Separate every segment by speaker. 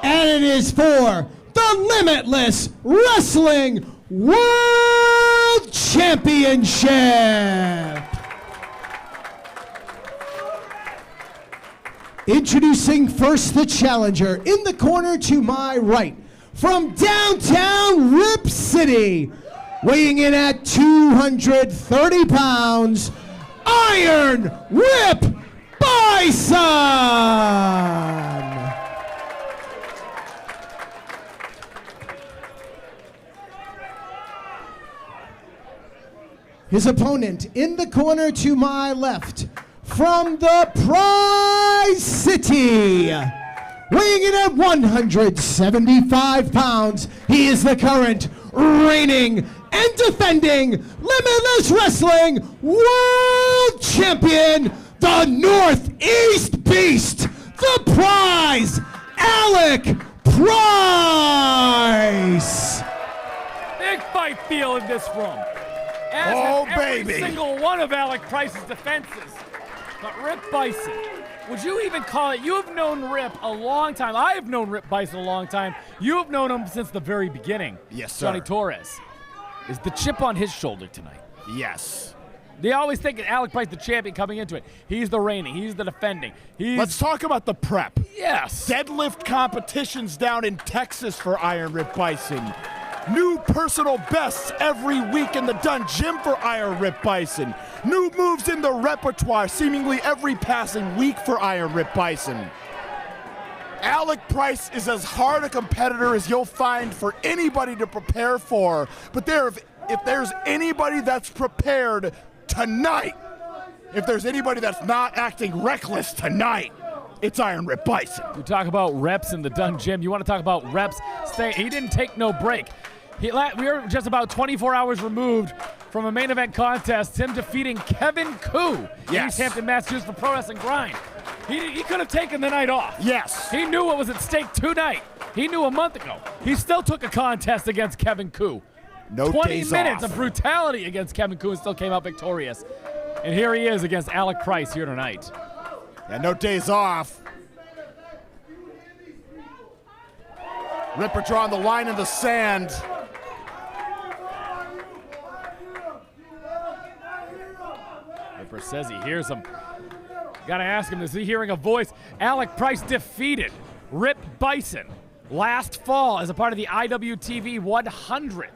Speaker 1: And it is for the Limitless Wrestling World Championship. Introducing first the challenger in the corner to my right, from downtown Rip City, weighing in at 230 pounds, Iron Rip Byson! His opponent in the corner to my left, from the Prize City, weighing in at 175 pounds, he is the current reigning and defending Limitless Wrestling World Champion, the Northeast Beast, the Prize, Alec Price.
Speaker 2: Big fight feel in this room. As every single one of Alec Price's defenses. But Rip Byson, would you even call it? You have known Rip a long time. I have known Rip Byson a long time. You have known him since the very beginning.
Speaker 3: Yes, sir.
Speaker 2: Johnny Torres. Is the chip on his shoulder tonight?
Speaker 3: Yes.
Speaker 2: They always think of Alec Price the champion coming into it. He's the reigning. He's the defending.
Speaker 3: Let's talk about the prep.
Speaker 2: Yes.
Speaker 3: Deadlift competitions down in Texas for Iron Rip Byson. New personal bests every week in the Dun Gym for Iron Rip Byson. New moves in the repertoire seemingly every passing week for Iron Rip Byson. Alec Price is as hard a competitor as you'll find for anybody to prepare for. But if there's anybody that's prepared tonight, if there's anybody that's not acting reckless tonight, it's Iron Rip Byson.
Speaker 2: You talk about reps in the Dun Gym. You want to talk about reps? He didn't take no break. We are just about 24 hours removed from a main event contest, him defeating Kevin Koo in East Hampton, Massachusetts for Pro Wrestling Grind. He could have taken the night off.
Speaker 3: Yes.
Speaker 2: He knew what was at stake tonight. He knew a month ago. He still took a contest against Kevin Koo.
Speaker 3: No
Speaker 2: 20 minutes
Speaker 3: off.
Speaker 2: of brutality against Kevin Koo and still came out victorious. And here he is against Alec Price here tonight.
Speaker 3: Yeah, no days off. Ripper drawing the line in the sand.
Speaker 2: Ripper says he hears him. Gotta ask him, is he hearing a voice? Alec Price defeated Rip Byson last fall as a part of the IWTV 100th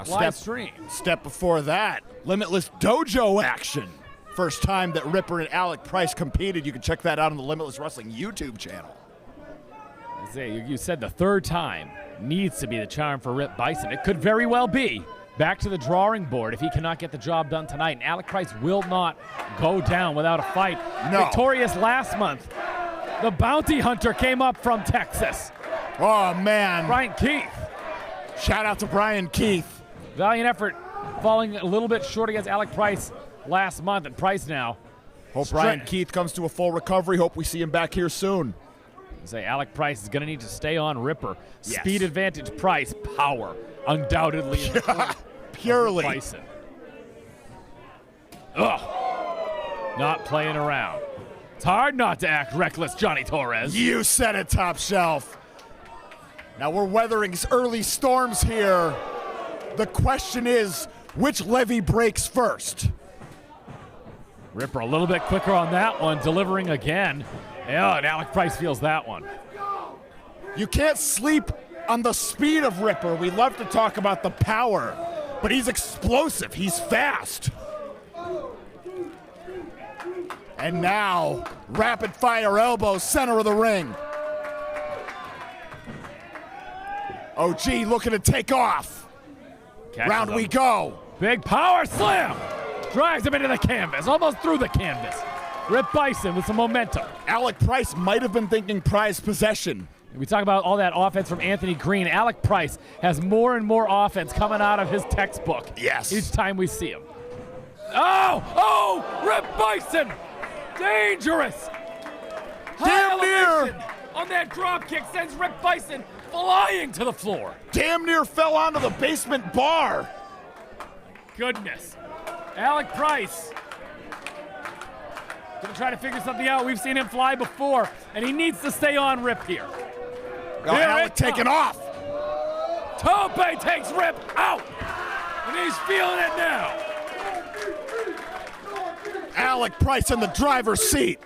Speaker 2: live stream.
Speaker 3: Step before that, Limitless Dojo action. First time that Ripper and Alec Price competed. You can check that out on the Limitless Wrestling YouTube channel.
Speaker 2: You said the third time needs to be the charm for Rip Byson. It could very well be. Back to the drawing board if he cannot get the job done tonight. And Alec Price will not go down without a fight.
Speaker 3: No.
Speaker 2: Victorious last month. The bounty hunter came up from Texas.
Speaker 3: Oh, man.
Speaker 2: Brian Keith.
Speaker 3: Shout out to Brian Keith.
Speaker 2: Valiant effort, falling a little bit short against Alec Price last month. And Price now.
Speaker 3: Hope Brian Keith comes to a full recovery. Hope we see him back here soon.
Speaker 2: Alec Price is going to need to stay on Ripper.
Speaker 3: Yes.
Speaker 2: Speed advantage, Price, power. Undoubtedly.
Speaker 3: Purely.
Speaker 2: Byson. Ugh. Not playing around. It's hard not to act reckless, Johnny Torres.
Speaker 3: You said it, Top Shelf. Now we're weathering early storms here. The question is, which levee breaks first?
Speaker 2: Ripper a little bit quicker on that one, delivering again. Yeah, and Alec Price feels that one.
Speaker 3: You can't sleep on the speed of Ripper. We love to talk about the power, but he's explosive. He's fast. And now, rapid fire elbows, center of the ring. OG looking to take off. Round we go.
Speaker 2: Big power slam. Drags him into the canvas, almost through the canvas. Rip Byson with some momentum.
Speaker 3: Alec Price might have been thinking prize possession.
Speaker 2: We talk about all that offense from Anthony Green. Alec Price has more and more offense coming out of his textbook.
Speaker 3: Yes.
Speaker 2: Each time we see him. Oh, Rip Byson. Dangerous.
Speaker 3: Damn near.
Speaker 2: On that drop kick sends Rip Byson flying to the floor.
Speaker 3: Damn near fell onto the basement bar.
Speaker 2: Goodness. Alec Price gonna try to figure something out. We've seen him fly before, and he needs to stay on Rip here.
Speaker 3: Alec taking off.
Speaker 2: Tope takes Rip out, and he's feeling it now.
Speaker 3: Alec Price in the driver's seat.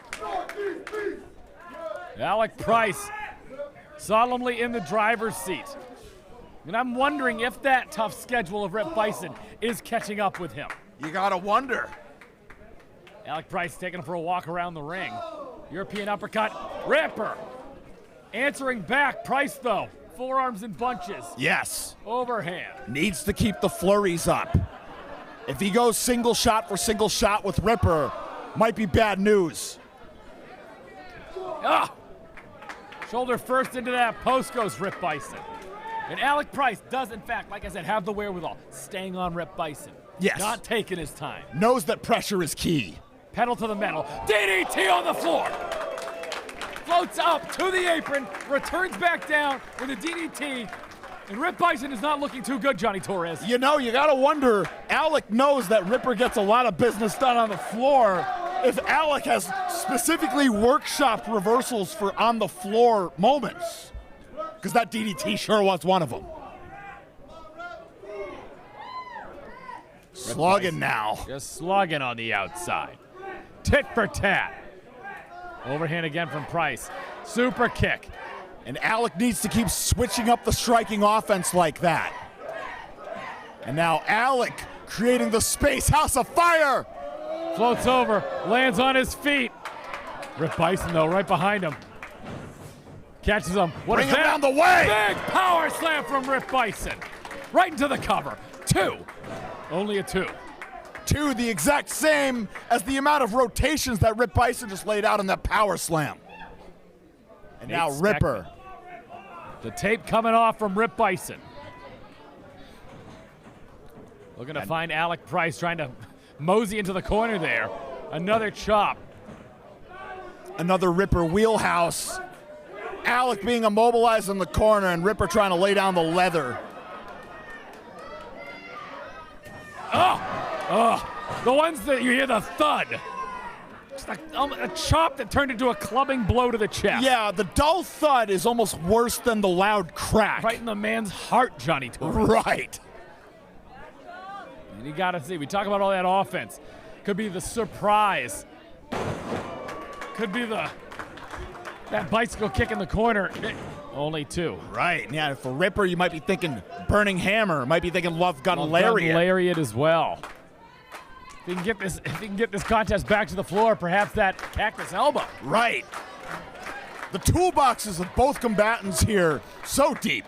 Speaker 2: Alec Price solemnly in the driver's seat. And I'm wondering if that tough schedule of Rip Byson is catching up with him.
Speaker 3: You gotta wonder.
Speaker 2: Alec Price taking him for a walk around the ring. European uppercut, Ripper. Answering back, Price though. Forearms in bunches.
Speaker 3: Yes.
Speaker 2: Overhand.
Speaker 3: Needs to keep the flurries up. If he goes single shot for single shot with Ripper, might be bad news.
Speaker 2: Ah! Shoulder first into that post goes Rip Byson. And Alec Price does, in fact, like I said, have the wherewithal. Staying on Rip Byson.
Speaker 3: Yes.
Speaker 2: Not taking his time.
Speaker 3: Knows that pressure is key.
Speaker 2: Pedal to the metal. DDT on the floor. Floats up to the apron, returns back down with a DDT, and Rip Byson is not looking too good, Johnny Torres.
Speaker 3: You know, you gotta wonder, Alec knows that Ripper gets a lot of business done on the floor. If Alec has specifically workshopped reversals for on the floor moments, because that DDT sure was one of them. Slugging now.
Speaker 2: Just slugging on the outside. Tit for tat. Overhand again from Price. Super kick.
Speaker 3: And Alec needs to keep switching up the striking offense like that. And now Alec creating the space. House of Fire.
Speaker 2: Floats over, lands on his feet. Rip Byson though, right behind him. Catches him. What
Speaker 3: Bring
Speaker 2: is
Speaker 3: him
Speaker 2: that?
Speaker 3: down the way.
Speaker 2: Big power slam from Rip Byson. Right into the cover. 2. Only a 2.
Speaker 3: 2, the exact same as the amount of rotations that Rip Byson just laid out in that power slam. And now Ripper.
Speaker 2: The tape coming off from Rip Byson. Looking to find Alec Price, trying to mosey into the corner there. Another chop.
Speaker 3: Another Ripper wheelhouse. Alec being immobilized in the corner and Ripper trying to lay down the leather.
Speaker 2: The ones that you hear the thud. It's like a chop that turned into a clubbing blow to the chest.
Speaker 3: Yeah, the dull thud is almost worse than the loud crack.
Speaker 2: Right in the man's heart, Johnny Torres.
Speaker 3: Right.
Speaker 2: And you gotta see, we talk about all that offense. Could be the surprise. Could be that bicycle kick in the corner. Only 2.
Speaker 3: Right. Yeah, for Ripper, you might be thinking Burning Hammer. Might be thinking Love Gun Lariat.
Speaker 2: Lariat as well. If he can get this contest back to the floor, perhaps that cactus elbow.
Speaker 3: Right. The toolboxes of both combatants here, so deep.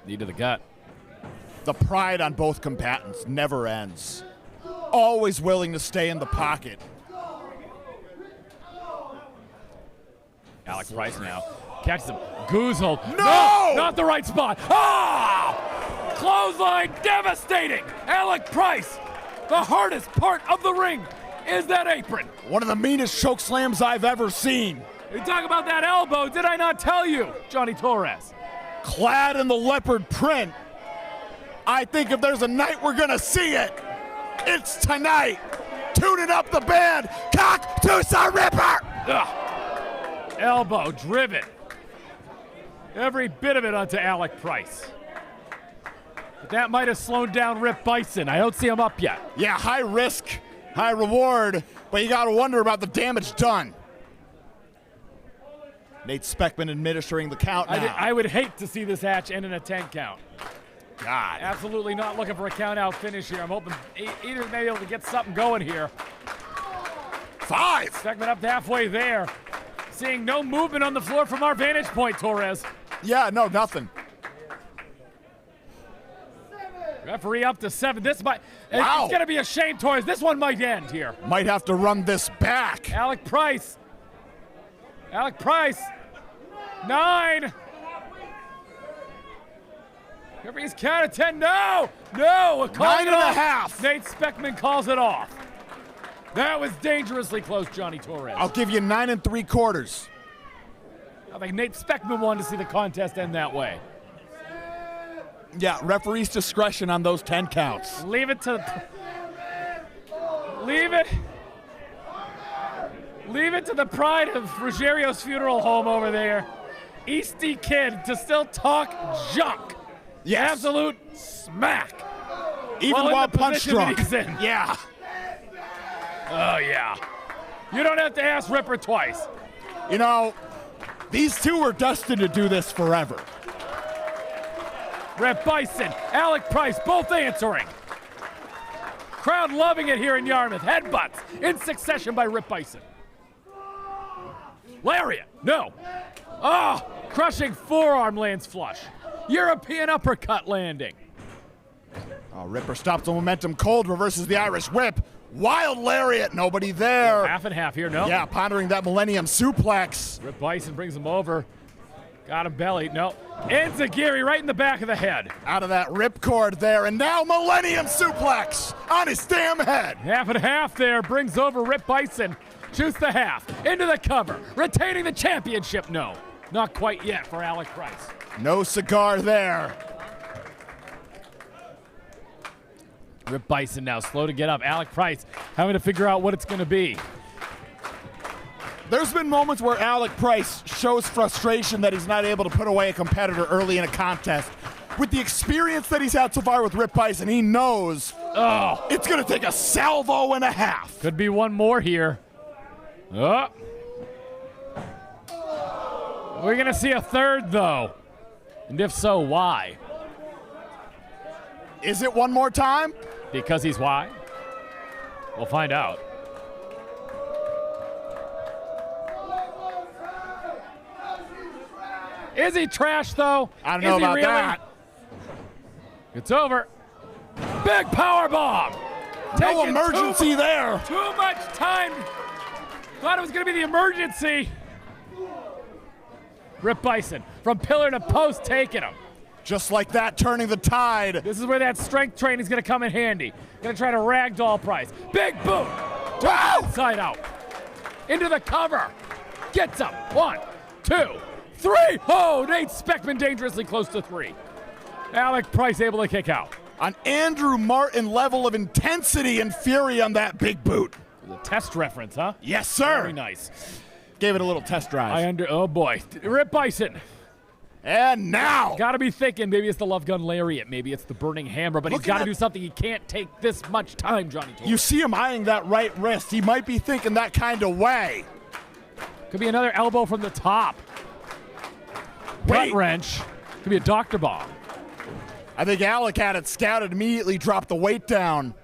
Speaker 2: Knee to the gut.
Speaker 3: The pride on both combatants never ends. Always willing to stay in the pocket.
Speaker 2: Alec Price now catches him. Goose hold.
Speaker 3: No!
Speaker 2: Not the right spot. Ah! Clothesline devastating. Alec Price. The hardest part of the ring is that apron.
Speaker 3: One of the meanest choke slams I've ever seen.
Speaker 2: You talk about that elbow. Did I not tell you, Johnny Torres?
Speaker 3: Clad in the leopard print. I think if there's a night we're gonna see it, it's tonight. Tuning up the band. Cock Tusa Ripper.
Speaker 2: Ugh. Elbow driven. Every bit of it onto Alec Price. But that might have slowed down Rip Byson. I don't see him up yet.
Speaker 3: Yeah, high risk, high reward, but you gotta wonder about the damage done. Nate Speckman administering the count now.
Speaker 2: I would hate to see this match end in a 10 count.
Speaker 3: God.
Speaker 2: Absolutely not looking for a count out finish here. I'm hoping either may be able to get something going here.
Speaker 3: 5.
Speaker 2: Speckman up to halfway there. Seeing no movement on the floor from our vantage point, Torres.
Speaker 3: Yeah, no, nothing.
Speaker 2: Referee up to 7. This might,
Speaker 3: Wow.
Speaker 2: It's going to be a shame, Torres. This one might end here.
Speaker 3: Might have to run this back.
Speaker 2: Alec Price. 9. Referee's count of 10. No. We're calling
Speaker 3: 9.5.
Speaker 2: Nate Speckman calls it off. That was dangerously close, Johnny Torres.
Speaker 3: I'll give you 9 3/4.
Speaker 2: I think Nate Speckman wanted to see the contest end that way.
Speaker 3: Yeah, referee's discretion on those 10 counts.
Speaker 2: Leave it. Leave it to the pride of Rogerio's funeral home over there. Easty Kid to still talk junk.
Speaker 3: Yes.
Speaker 2: Absolute smack.
Speaker 3: Even while punch drunk.
Speaker 2: He's in.
Speaker 3: Yeah.
Speaker 2: Oh, yeah. You don't have to ask Ripper twice.
Speaker 3: You know, these two were destined to do this forever.
Speaker 2: Rip Byson, Alec Price, both answering. Crowd loving it here in Yarmouth. Headbutts in succession by Rip Byson. Lariat, no. Oh, crushing forearm lands flush. European uppercut landing.
Speaker 3: Oh, Ripper stops the momentum cold, reverses the Irish whip. Wild lariat, nobody there.
Speaker 2: Half and half here, no?
Speaker 3: Yeah, pondering that Millennium suplex.
Speaker 2: Rip Byson brings him over. Got him belly, no. Enziguri right in the back of the head.
Speaker 3: Out of that ripcord there, and now Millennium suplex on his damn head.
Speaker 2: Half and half there, brings over Rip Byson. Shoots the half, into the cover, retaining the championship, no. Not quite yet for Alec Price.
Speaker 3: No cigar there.
Speaker 2: Rip Byson now slow to get up. Alec Price having to figure out what it's going to be.
Speaker 3: There's been moments where Alec Price shows frustration that he's not able to put away a competitor early in a contest. With the experience that he's had so far with Rip Byson, he knows it's going to take a salvo and a half.
Speaker 2: Could be one more here. Oh. We're going to see a third, though. And if so, why?
Speaker 3: Is it one more time?
Speaker 2: Because he's why? We'll find out. Is he trash, though?
Speaker 3: I don't know about
Speaker 2: really?
Speaker 3: that.
Speaker 2: It's over. Big power bomb.
Speaker 3: No emergency there.
Speaker 2: Too much time. Thought it was going to be the emergency. Rip Byson from pillar to post, taking him.
Speaker 3: Just like that, turning the tide.
Speaker 2: This is where that strength training is going to come in handy. Going to try to ragdoll Price. Big boot.
Speaker 3: Wow.
Speaker 2: Inside out. Into the cover. Gets up. 1, 2, 3. Oh, Nate Speckman dangerously close to 3. Alec Price able to kick out.
Speaker 3: An Andrew Martin level of intensity and fury on that big boot.
Speaker 2: The test reference, huh?
Speaker 3: Yes, sir.
Speaker 2: Very nice.
Speaker 3: Gave it a little test drive.
Speaker 2: Oh boy. Rip Byson.
Speaker 3: And now.
Speaker 2: Got to be thinking maybe it's the Love Gun Lariat, maybe it's the Burning Hammer, but he's got to do something. He can't take this much time, Johnny Torres.
Speaker 3: You see him eyeing that right wrist. He might be thinking that kind of way.
Speaker 2: Could be another elbow from the top. Gut wrench. Could be a doctor bomb.
Speaker 3: I think Alec had it scouted, immediately dropped the weight down.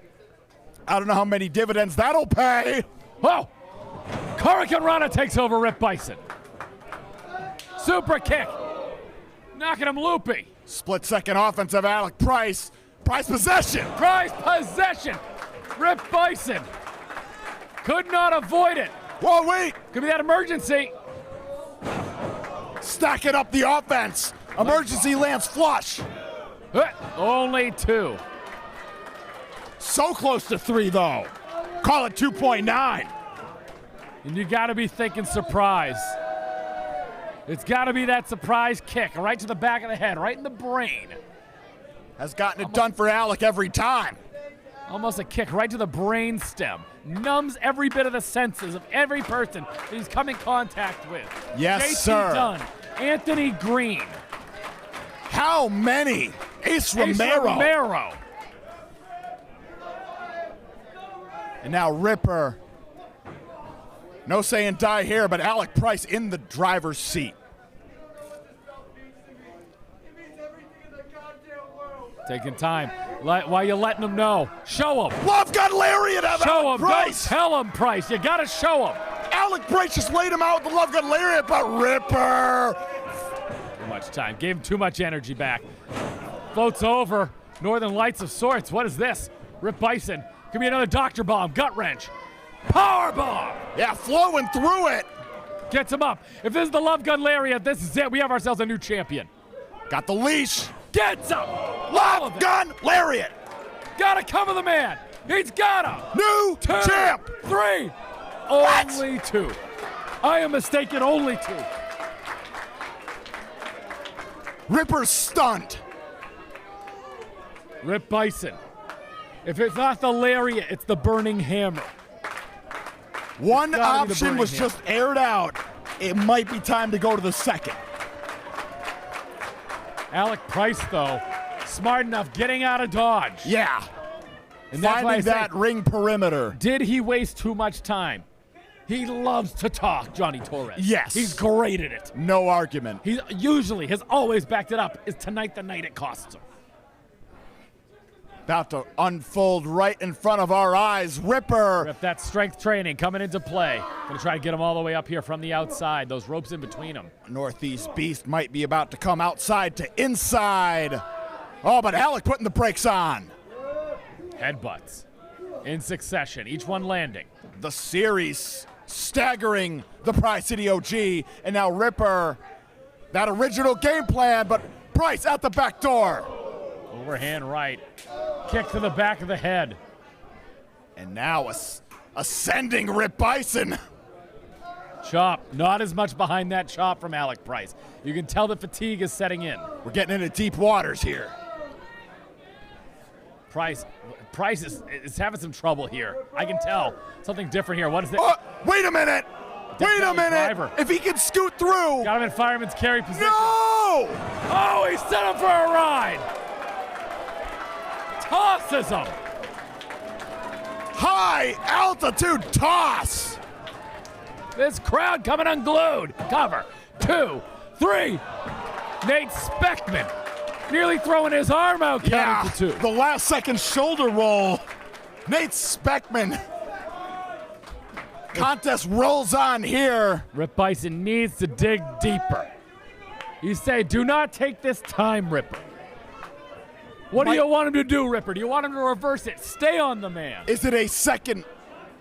Speaker 3: I don't know how many dividends that'll pay.
Speaker 2: Oh! Hurricane Rana takes over Rip Byson. Super kick. Knocking him loopy.
Speaker 3: Split second offense of Alec Price. Price possession.
Speaker 2: Price possession. Rip Byson. Could not avoid it.
Speaker 3: Whoa, wait.
Speaker 2: Could be that emergency.
Speaker 3: Stacking up the offense. Emergency lands flush.
Speaker 2: Only 2.
Speaker 3: So close to 3, though. Call it 2.9.
Speaker 2: And you got to be thinking surprise. It's got to be that surprise kick right to the back of the head, right in the brain.
Speaker 3: Has gotten it done for Alec every time.
Speaker 2: Almost a kick right to the brain stem. Numbs every bit of the senses of every person that he's come in contact with.
Speaker 3: Yes,
Speaker 2: JT
Speaker 3: sir.
Speaker 2: Dunn, Anthony Green.
Speaker 3: How many? Ace Romero. And now Ripper. No saying die here, but Alec Price in the driver's seat.
Speaker 2: Taking time. Why you letting him know? Show him.
Speaker 3: Love Gun Lariat of
Speaker 2: Show
Speaker 3: Alec
Speaker 2: him.
Speaker 3: Price.
Speaker 2: Don't tell him, Price. You got to show him.
Speaker 3: Alec Price just laid him out with the Love Gun Lariat, but Ripper.
Speaker 2: Too much time. Gave him too much energy back. Floats over. Northern Lights of sorts. What is this? Rip Byson. Could be another doctor bomb. Gut wrench. Power bomb.
Speaker 3: Yeah, flowing through it.
Speaker 2: Gets him up. If this is the Love Gun Lariat, this is it. We have ourselves a new champion.
Speaker 3: Got the leash.
Speaker 2: Gets up.
Speaker 3: Love Gun Lariat.
Speaker 2: Gotta cover the man. He's gotta.
Speaker 3: New
Speaker 2: 2,
Speaker 3: champ.
Speaker 2: 3.
Speaker 3: What?
Speaker 2: Only 2. I am mistaken. Only 2.
Speaker 3: Ripper's stunned.
Speaker 2: Rip Byson. If it's not the Lariat, it's the Burning Hammer.
Speaker 3: One
Speaker 2: Gotta be the
Speaker 3: option
Speaker 2: burning
Speaker 3: was
Speaker 2: hand.
Speaker 3: just aired out. It might be time to go to the second.
Speaker 2: Alec Price, though, smart enough getting out of dodge.
Speaker 3: Yeah.
Speaker 2: And that's why I
Speaker 3: Finding
Speaker 2: say,
Speaker 3: that ring perimeter.
Speaker 2: did he waste too much time? He loves to talk, Johnny Torres.
Speaker 3: Yes.
Speaker 2: He's great at it.
Speaker 3: No argument.
Speaker 2: He usually has always backed it up. Is tonight the night it costs him?
Speaker 3: About to unfold right in front of our eyes. Ripper.
Speaker 2: Rip, that strength training coming into play. Gonna try to get him all the way up here from the outside. Those ropes in between them.
Speaker 3: Northeast Beast might be about to come outside to inside. Oh, but Alec putting the brakes on.
Speaker 2: Headbutts in succession, each one landing.
Speaker 3: The series staggering the Price City OG. And now Ripper, that original game plan, but Price at the back door.
Speaker 2: Overhand right. Kick to the back of the head.
Speaker 3: And now ascending Rip Byson.
Speaker 2: Chop. Not as much behind that chop from Alec Price. You can tell the fatigue is setting in.
Speaker 3: We're getting into deep waters here.
Speaker 2: Price is having some trouble here. I can tell. Something different here. What is it?
Speaker 3: Wait a minute. Wait a minute.
Speaker 2: Driver.
Speaker 3: If he can scoot through.
Speaker 2: Got him in fireman's carry position.
Speaker 3: No!
Speaker 2: Oh, he set him for a ride. Tosses him.
Speaker 3: High altitude toss.
Speaker 2: This crowd coming unglued. Cover. 2, 3. Nate Speckman nearly throwing his arm out. Counting to 2.
Speaker 3: The last second shoulder roll. Nate Speckman. Contest rolls on here.
Speaker 2: Rip Byson needs to dig deeper. You say, do not take this time, Ripper. What do you want him to do, Ripper? Do you want him to reverse it? Stay on the man.
Speaker 3: Is it a second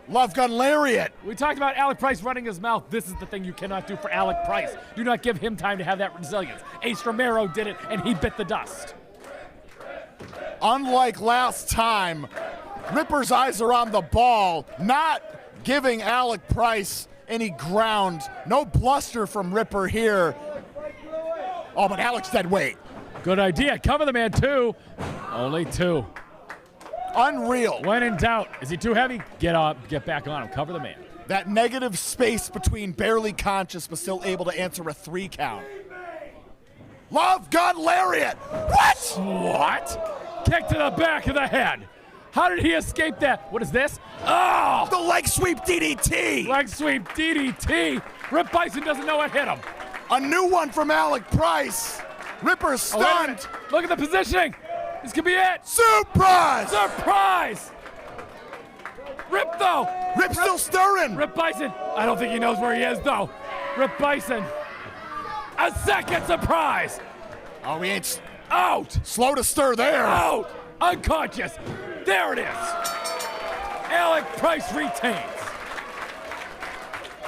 Speaker 3: Love Gun Lariat?
Speaker 2: We talked about Alec Price running his mouth. This is the thing you cannot do for Alec Price. Do not give him time to have that resilience. Ace Romero did it, and he bit the dust.
Speaker 3: Unlike last time, Ripper's eyes are on the ball, not giving Alec Price any ground. No bluster from Ripper here. Oh, but Alec said wait.
Speaker 2: Good idea. Cover the man, 2. Only 2.
Speaker 3: Unreal.
Speaker 2: When in doubt, is he too heavy? Get back on him. Cover the man.
Speaker 3: That negative space between barely conscious but still able to answer a 3 count. Love Gun Lariat. What?
Speaker 2: What? Kick to the back of the head. How did he escape that? What is this? Oh!
Speaker 3: The leg sweep DDT.
Speaker 2: Leg sweep DDT. Rip Byson doesn't know what hit him.
Speaker 3: A new one from Alec Price. Ripper stunned.
Speaker 2: Look at the positioning. This could be it.
Speaker 3: Surprise!
Speaker 2: Surprise! Rip, though.
Speaker 3: Rip still stirring.
Speaker 2: Rip Byson. I don't think he knows where he is, though. Rip Byson. A second surprise.
Speaker 3: Oh, he ain't
Speaker 2: Out.
Speaker 3: slow to stir there.
Speaker 2: Out. Unconscious. There it is. Alec Price retains.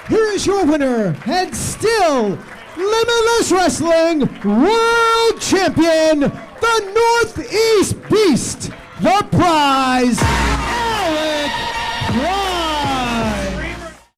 Speaker 1: Here is your winner, and still Limitless Wrestling World Champion, the Northeast Beast, the Prize.